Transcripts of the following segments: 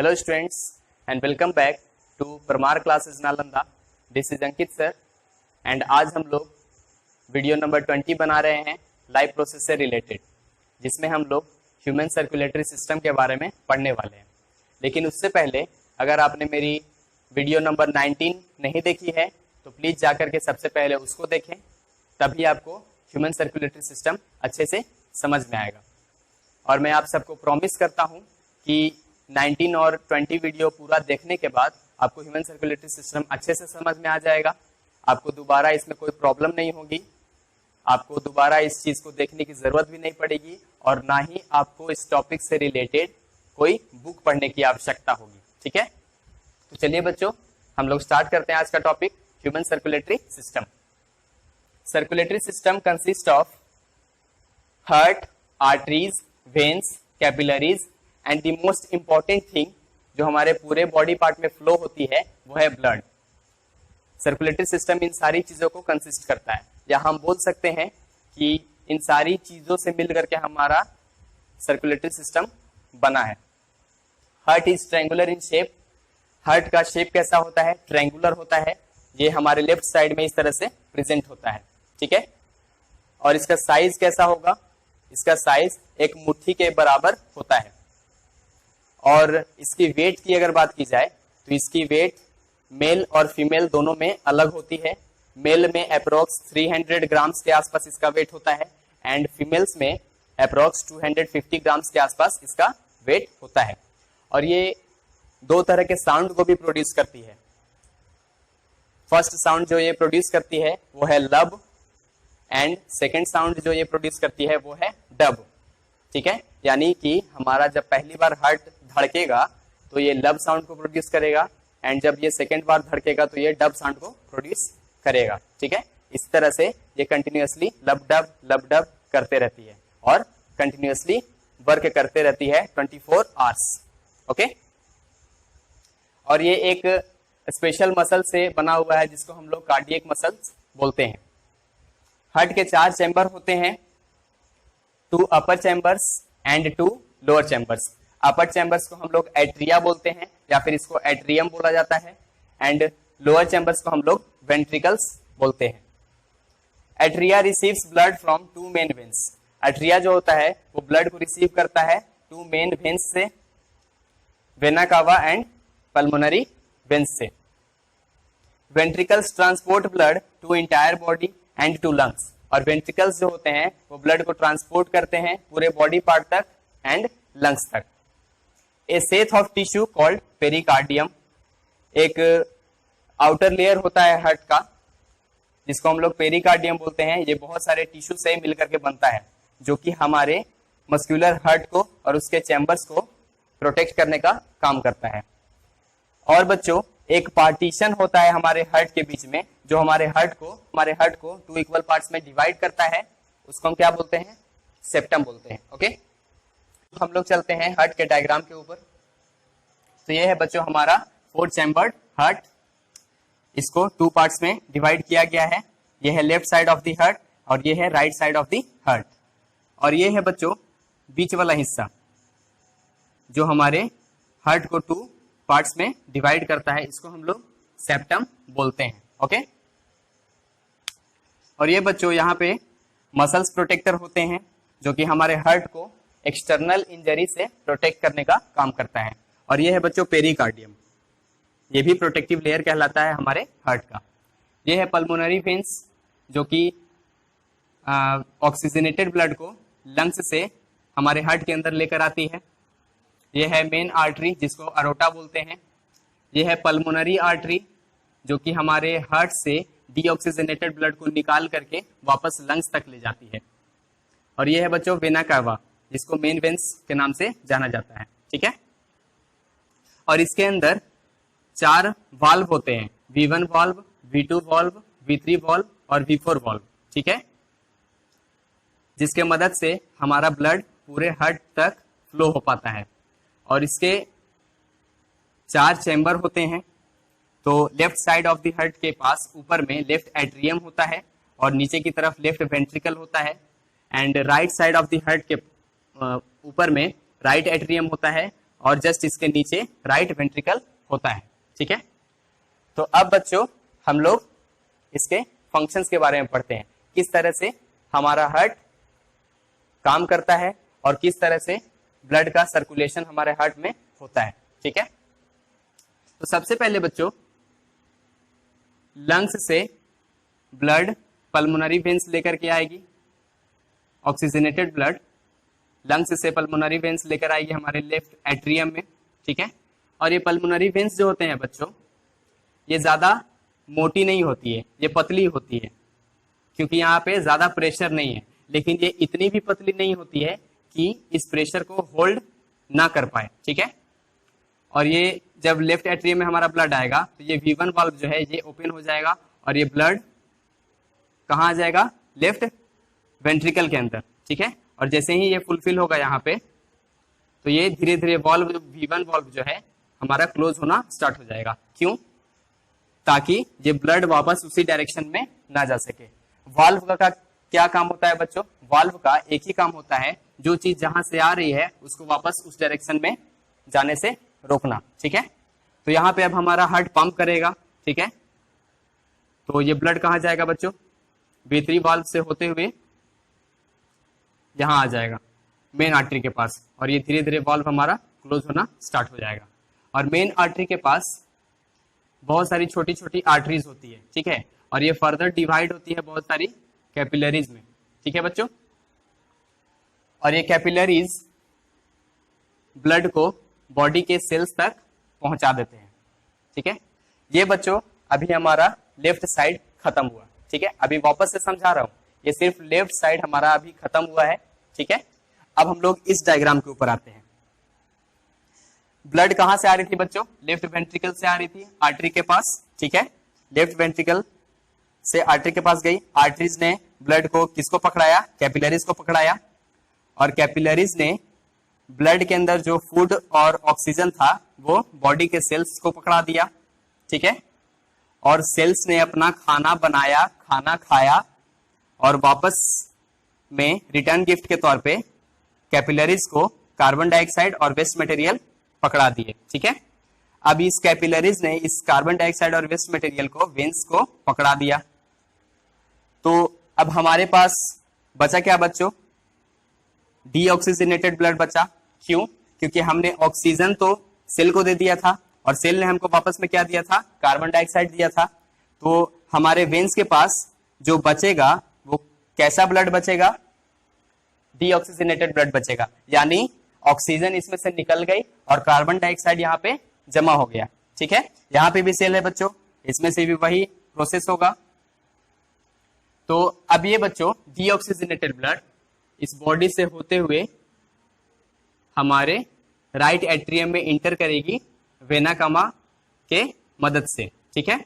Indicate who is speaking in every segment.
Speaker 1: Hello students and welcome back to Parmar Classes Nalanda. This is Ankit sir and आज हम लोग video number 20 बना रहे हैं लाइव प्रोसेस से रिलेटेड, जिसमें हम लोग ह्यूमन सर्कुलेटरी सिस्टम के बारे में पढ़ने वाले हैं। लेकिन उससे पहले अगर आपने मेरी वीडियो नंबर 19 नहीं देखी है तो प्लीज़ जाकर के सबसे पहले उसको देखें, तभी आपको ह्यूमन सर्कुलेटरी सिस्टम अच्छे से समझ में आएगा। और मैं आप सबको प्रॉमिस करता हूँ कि 19 और 20 वीडियो पूरा देखने के बाद आपको ह्यूमन सर्कुलेटरी सिस्टम अच्छे से समझ में आ जाएगा। आपको दोबारा इसमें कोई प्रॉब्लम नहीं होगी, आपको दोबारा इस चीज को देखने की जरूरत भी नहीं पड़ेगी और ना ही आपको इस टॉपिक से रिलेटेड कोई बुक पढ़ने की आवश्यकता होगी। ठीक है, तो चलिए बच्चों हम लोग स्टार्ट करते हैं आज का topic human circulatory system. Circulatory system consist of heart, arteries, veins, capillaries and the most important thing जो हमारे पूरे बॉडी पार्ट में फ्लो होती है वो है ब्लड। सर्कुलेटरी सिस्टम इन सारी चीजों को कंसिस्ट करता है, या हम बोल सकते हैं कि इन सारी चीजों से मिलकर के हमारा सर्कुलेटरी सिस्टम बना है। Heart is triangular in shape. Heart का शेप कैसा होता है? ट्रायंगुलर होता है। ये हमारे लेफ्ट साइड में इस तरह से प्रेजेंट होता है। ठीक है, और इसका साइज कैसा होगा? इसका साइज एक मुट्ठी के बराबर होता है। और इसकी वेट की अगर बात की जाए तो इसकी वेट मेल और फीमेल दोनों में अलग होती है। मेल में अप्रोक्स 300 ग्राम्स के आसपास इसका वेट होता है एंड फीमेल्स में अप्रोक्स 250 ग्राम्स के आसपास इसका वेट होता है। और ये दो तरह के साउंड को भी प्रोड्यूस करती है। फर्स्ट साउंड जो ये प्रोड्यूस करती है वो है लब एंड सेकेंड साउंड जो ये प्रोड्यूस करती है वो है डब। ठीक है, यानी कि हमारा जब पहली बार हार्ट धड़केगा तो ये लब साउंड को प्रोड्यूस करेगा एंड जब ये सेकेंड बार धड़केगा तो ये डब साउंड को प्रोड्यूस करेगा। ठीक है, इस तरह से ये कंटिन्यूअसली लब डब करते रहती है और कंटिन्यूअसली वर्क करते रहती है 24 आवर्स। ओके, और ये एक स्पेशल मसल से बना हुआ है जिसको हम लोग कार्डियक मसल्स बोलते हैं। हार्ट के 4 चैम्बर होते हैं, 2 upper chambers and 2 lower chambers. Upper chambers को हम लोग एट्रिया बोलते हैं या फिर इसको एट्रियम बोला जाता है एंड लोअर चैम्बर्स को हम लोग वेंट्रिकल्स बोलते हैं। Atria receives blood from 2 main veins. Atria जो होता है वो ब्लड को रिसीव करता है 2 मेन वेन्स से, vena cava and pulmonary veins से। Ventricles transport blood to entire body and to lungs. और वेंट्रिकल्स जो होते हैं वो ब्लड को ट्रांसपोर्ट करते हैं पूरे बॉडी पार्ट तक एंड लंग्स तक। A sheath of tissue called pericardium, एक आउटर लेयर होता है हार्ट का जिसको हम लोग पेरिकार्डियम बोलते हैं। ये बहुत सारे टिश्यू से मिलकर के बनता है जो कि हमारे मस्कुलर हार्ट को और उसके चैम्बर्स को प्रोटेक्ट करने का काम करता है। और बच्चों एक पार्टीशन होता है हमारे हार्ट के बीच में जो हमारे हार्ट को 2 इक्वल पार्ट्स में डिवाइड करता है, उसको हम क्या बोलते हैं? सेप्टम बोलते हैं। ओके, हम लोग चलते हैं हार्ट के डायग्राम के ऊपर। तो ये है बच्चों हमारा 4 चैम्बर्ड हार्ट। इसको 2 पार्ट्स में डिवाइड किया गया है। ये है left side of the heart और ये है right side of the heart. और ये है बच्चों बीच वाला हिस्सा जो हमारे हार्ट को 2 पार्ट्स में डिवाइड करता है, इसको हम लोग सेप्टम बोलते हैं। ओके, और ये बच्चों यहाँ पे मसल्स प्रोटेक्टर होते हैं जो कि हमारे हार्ट को एक्सटर्नल इंजरी से प्रोटेक्ट करने का काम करता है। और ये है बच्चों पेरिकार्डियम, ये भी प्रोटेक्टिव लेयर कहलाता है हमारे हार्ट का। ये है पल्मोनरी वेन्स जो कि ऑक्सीजनेटेड ब्लड को लंग्स से हमारे हार्ट के अंदर लेकर आती है। ये है मेन आर्टरी जिसको अरोटा बोलते हैं। ये है पल्मोनरी आर्टरी जो कि हमारे हार्ट से डीऑक्सीजनेटेड ब्लड को निकाल करके वापस लंग्स तक ले जाती है। और ये है बच्चों वेना कावा जिसको मेन वेन्स के नाम से जाना जाता है। ठीक है, और इसके अंदर 4 वाल्व होते हैं, V1 valve, V2 valve, V3 valve और V4 वाल्व। ठीक है, जिसके मदद से हमारा ब्लड पूरे हार्ट तक फ्लो हो पाता है। और इसके 4 चैम्बर होते हैं। तो left side of the heart के पास ऊपर में लेफ्ट एट्रियम होता है और नीचे की तरफ लेफ्ट वेंट्रिकल होता है and right side of the heart के ऊपर में राइट एट्रियम होता है और जस्ट इसके नीचे राइट वेंट्रिकल होता है। ठीक है, तो अब बच्चों हम लोग इसके फंक्शंस के बारे में पढ़ते हैं, किस तरह से हमारा हार्ट काम करता है और किस तरह से ब्लड का सर्कुलेशन हमारे हार्ट में होता है। ठीक है, तो सबसे पहले बच्चों लंग्स से ब्लड पल्मोनरी वेन्स लेकर के आएगी, ऑक्सीजनेटेड ब्लड लंग्स से पल्मोनरी वेन्स लेकर आएगी हमारे लेफ्ट एट्रियम में। ठीक है, और ये पल्मोनरी वेन्स जो होते हैं बच्चों, ये ज्यादा मोटी नहीं होती है, ये पतली होती है, क्योंकि यहाँ पे ज्यादा प्रेशर नहीं है, लेकिन ये इतनी भी पतली नहीं होती है कि इस प्रेशर को होल्ड ना कर पाए। ठीक है, और ये जब लेफ्ट एट्रियम में हमारा ब्लड आएगा तो ये V1 वाल्व जो है ये ओपन हो जाएगा और ये ब्लड कहाँ आ जाएगा, लेफ्ट वेंट्रिकल के अंदर। ठीक है, और जैसे ही ये फुलफिल होगा यहाँ पे तो ये धीरे धीरे वाल्व V1 वाल्व जो है हमारा क्लोज होना स्टार्ट हो जाएगा। क्यों? ताकि ये ब्लड वापस उसी डायरेक्शन में ना जा सके। वाल्व का क्या काम होता है बच्चों? वाल्व का एक ही काम होता है, जो चीज जहां से आ रही है उसको वापस उस डायरेक्शन में जाने से रोकना। ठीक है, तो यहाँ पे अब हमारा हार्ट पंप करेगा। ठीक है, तो ये ब्लड कहाँ जाएगा बच्चों? B3 वाल्व से होते हुए यहां आ जाएगा मेन आर्टरी के पास, और ये धीरे धीरे वाल्व हमारा क्लोज होना स्टार्ट हो जाएगा। और मेन आर्टरी के पास बहुत सारी छोटी छोटी आर्टरीज होती है। ठीक है, और ये फर्दर डिवाइड होती है बहुत सारी कैपिलरीज में। ठीक है बच्चों, और ये कैपिलरीज ब्लड को बॉडी के सेल्स तक पहुंचा देते हैं। ठीक है, ये बच्चों अभी हमारा लेफ्ट साइड खत्म हुआ। ठीक है, अभी वापस से समझा रहा हूं, ये सिर्फ लेफ्ट साइड हमारा अभी खत्म हुआ है। ठीक है, अब हम लोग इस डायग्राम के ऊपर आते हैं। ब्लड कहां से आ रही थी बच्चों? लेफ्ट वेंट्रिकल से आ रही थी आर्टरी के पास। ठीक है, लेफ्ट वेंट्रिकल से आर्टरी के पास गई, आर्टरीज ने ब्लड को किसको पकड़ाया? कैपिलरीज को पकड़ाया, और कैपिलरीज ने ब्लड के अंदर जो फूड और ऑक्सीजन था वो बॉडी के सेल्स को पकड़ा दिया। ठीक है, और सेल्स ने अपना खाना बनाया, खाना खाया, और वापस में रिटर्न गिफ्ट के तौर पे कैपिलरीज को कार्बन डाइऑक्साइड और वेस्ट मटेरियल पकड़ा दिए। ठीक है, अब इस कैपिलरीज ने इस कार्बन डाइऑक्साइड और वेस्ट मटेरियल को वेन्स को पकड़ा दिया। तो अब हमारे पास बचा क्या बच्चों? डीऑक्सीजनेटेड ब्लड बचा। क्यों? क्योंकि हमने ऑक्सीजन तो सेल को दे दिया था और सेल ने हमको वापस में क्या दिया था? कार्बन डाइऑक्साइड दिया था। तो हमारे वेन्स के पास जो बचेगा वो कैसा ब्लड बचेगा? डीऑक्सीजनेटेड ब्लड बचेगा, यानी ऑक्सीजन इसमें से निकल गई और कार्बन डाइऑक्साइड यहाँ पे जमा हो गया। ठीक है, यहाँ पे भी सेल है बच्चों, इसमें से भी वही प्रोसेस होगा। तो अब ये बच्चों डीऑक्सीजनेटेड ब्लड इस बॉडी से होते हुए हमारे राइट एट्रियम में इंटर करेगी वेना कावा के मदद से। ठीक है,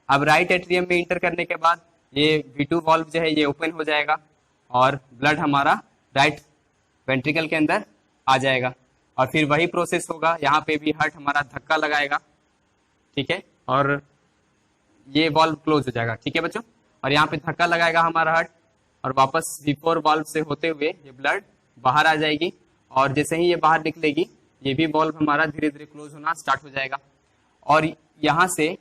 Speaker 1: अब राइट एट्रियम में इंटर करने के बाद ये V2 वाल्व जो है ये ओपन हो जाएगा और ब्लड हमारा राइट वेंट्रिकल के अंदर आ जाएगा, और फिर वही प्रोसेस होगा। यहाँ पे भी हार्ट हमारा धक्का लगाएगा। ठीक है, और ये वाल्व क्लोज हो जाएगा। ठीक है बच्चों, और यहाँ पे धक्का लगाएगा हमारा हार्ट, और वापस V4 वाल्व से होते हुए ये ब्लड बाहर आ जाएगी, और जैसे ही ये बाहर निकलेगी ये भी वाल्व हमारा धीरे धीरे क्लोज होना स्टार्ट हो जाएगा, और यहाँ से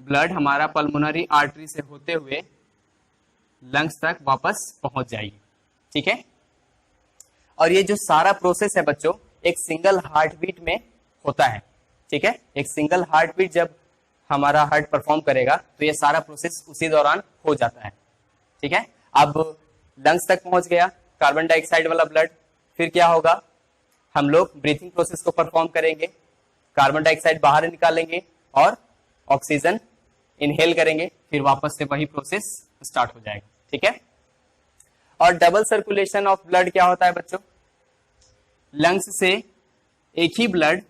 Speaker 1: ब्लड हमारा पल्मोनरी आर्टरी से होते हुए लंग्स तक वापस पहुंच जाएगी। ठीक है, और ये जो सारा प्रोसेस है बच्चों एक सिंगल हार्ट बीट में होता है। ठीक है, एक सिंगल हार्ट बीट जब हमारा हार्ट परफॉर्म करेगा तो ये सारा प्रोसेस उसी दौरान हो जाता है। ठीक है, अब लंग्स तक पहुंच गया कार्बन डाइऑक्साइड वाला ब्लड, फिर क्या होगा? हम लोग ब्रीथिंग प्रोसेस को परफॉर्म करेंगे, कार्बन डाइऑक्साइड बाहर निकालेंगे और ऑक्सीजन इनहेल करेंगे, फिर वापस से वही प्रोसेस स्टार्ट हो जाएगा। ठीक है, और डबल सर्कुलेशन ऑफ ब्लड क्या होता है बच्चों? लंग्स से एक ही ब्लड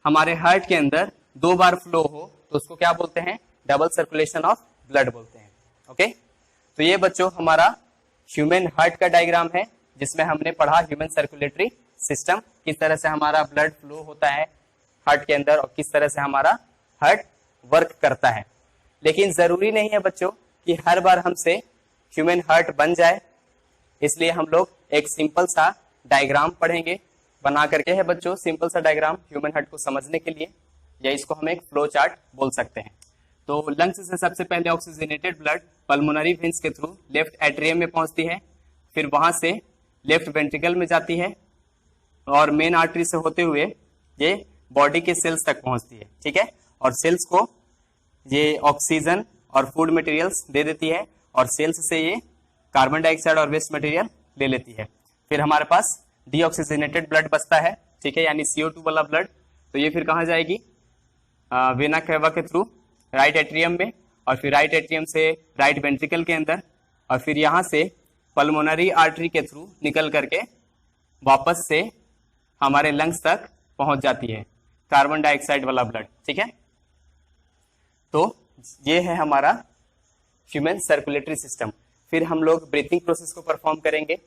Speaker 1: हमारे हार्ट के अंदर 2 बार फ्लो हो तो उसको क्या बोलते हैं? डबल सर्कुलेशन ऑफ ब्लड बोलते हैं। ओके, तो ये बच्चों हमारा ह्यूमन हार्ट का डायग्राम है, जिसमें हमने पढ़ा ह्यूमन सर्कुलेटरी सिस्टम, किस तरह से हमारा ब्लड फ्लो होता है हार्ट के अंदर और किस तरह से हमारा हार्ट वर्क करता है। लेकिन जरूरी नहीं है बच्चों कि हर बार हमसे ह्यूमन हार्ट बन जाए, इसलिए हम लोग एक सिंपल सा डायग्राम पढ़ेंगे बना करके है बच्चों, सिंपल सा डायग्राम ह्यूमन हार्ट को समझने के लिए, या इसको हम एक फ्लो चार्ट बोल सकते हैं। तो लंग्स से सबसे पहले ऑक्सीजनेटेड ब्लड पल्मोनरी वेन्स के थ्रू लेफ्ट एट्रियम में पहुंचती है, फिर वहां से लेफ्ट वेंट्रिकल में जाती है और मेन आर्टरी से होते हुए ये बॉडी के सेल्स तक पहुंचती है, ठीक है। और सेल्स को ये ऑक्सीजन और फूड मटेरियल्स दे देती है और सेल्स से ये कार्बन डाइऑक्साइड और वेस्ट मटेरियल ले लेती है। फिर हमारे पास डीऑक्सीजनेटेड ब्लड बचता है, ठीक है, यानी CO2 वाला ब्लड। तो ये फिर कहाँ जाएगी? वेना कैवा के थ्रू राइट एट्रियम में, और फिर राइट एट्रियम से राइट वेंट्रिकल के अंदर, और फिर यहाँ से पल्मोनरी आर्टरी के थ्रू निकल करके वापस से हमारे लंग्स तक पहुंच जाती है कार्बन डाइऑक्साइड वाला ब्लड, ठीक है। तो ये है हमारा ह्यूमन सर्कुलेटरी सिस्टम। फिर हम लोग ब्रीथिंग प्रोसेस को परफॉर्म करेंगे,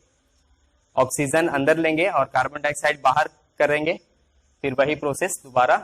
Speaker 1: ऑक्सीजन अंदर लेंगे और कार्बन डाइऑक्साइड बाहर करेंगे, फिर वही प्रोसेस दोबारा